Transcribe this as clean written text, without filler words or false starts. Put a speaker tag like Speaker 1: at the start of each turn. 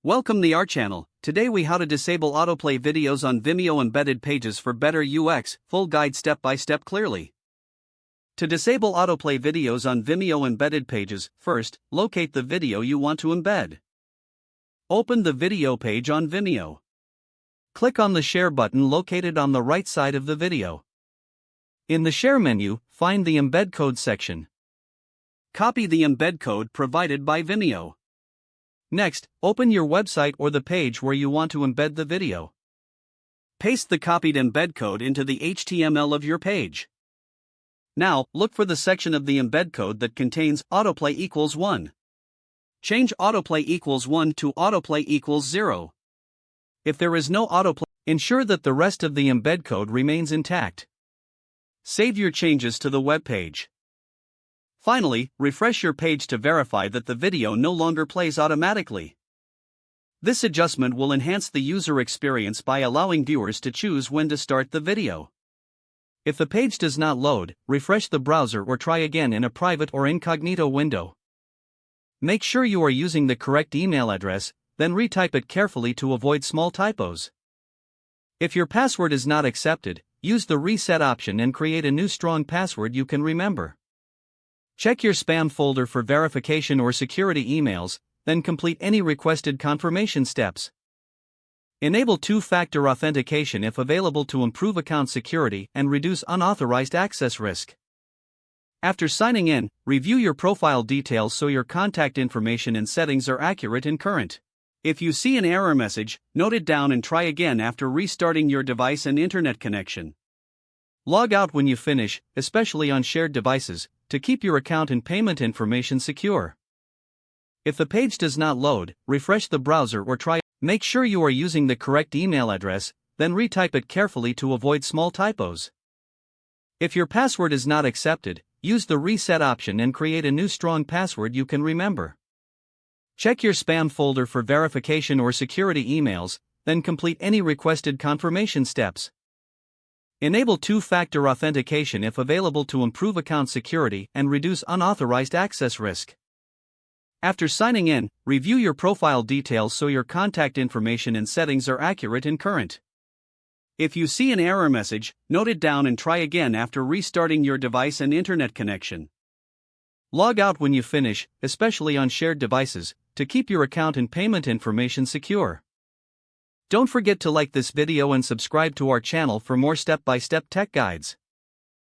Speaker 1: Welcome to our channel. Today we how to disable autoplay videos on Vimeo embedded pages for better UX, full guide step by step clearly. To disable autoplay videos on Vimeo embedded pages, first, locate the video you want to embed. Open the video page on Vimeo. Click on the share button located on the right side of the video. In the share menu, find the embed code section. Copy the embed code provided by Vimeo. Next, open your website or the page where you want to embed the video. Paste the copied embed code into the HTML of your page. Now, look for the section of the embed code that contains autoplay equals 1. Change autoplay equals 1 to autoplay equals 0. If there is no autoplay, ensure that the rest of the embed code remains intact. Save your changes to the web page. Finally, refresh your page to verify that the video no longer plays automatically. This adjustment will enhance the user experience by allowing viewers to choose when to start the video. If the page does not load, refresh the browser or try again in a private or incognito window. Make sure you are using the correct email address, then retype it carefully to avoid small typos. If your password is not accepted, use the reset option and create a new strong password you can remember. Check your spam folder for verification or security emails, then complete any requested confirmation steps. Enable two-factor authentication if available to improve account security and reduce unauthorized access risk. After signing in, review your profile details so your contact information and settings are accurate and current. If you see an error message, note it down and try again after restarting your device and internet connection. Log out when you finish, especially on shared devices, to keep your account and payment information secure. If the page does not load, refresh the browser or try. Make sure you are using the correct email address, then retype it carefully to avoid small typos. If your password is not accepted, use the reset option and create a new strong password you can remember. Check your spam folder for verification or security emails, then complete any requested confirmation steps. Enable two-factor authentication if available to improve account security and reduce unauthorized access risk. After signing in, review your profile details so your contact information and settings are accurate and current. If you see an error message, note it down and try again after restarting your device and internet connection. Log out when you finish, especially on shared devices, to keep your account and payment information secure. Don't forget to like this video and subscribe to our channel for more step-by-step tech guides.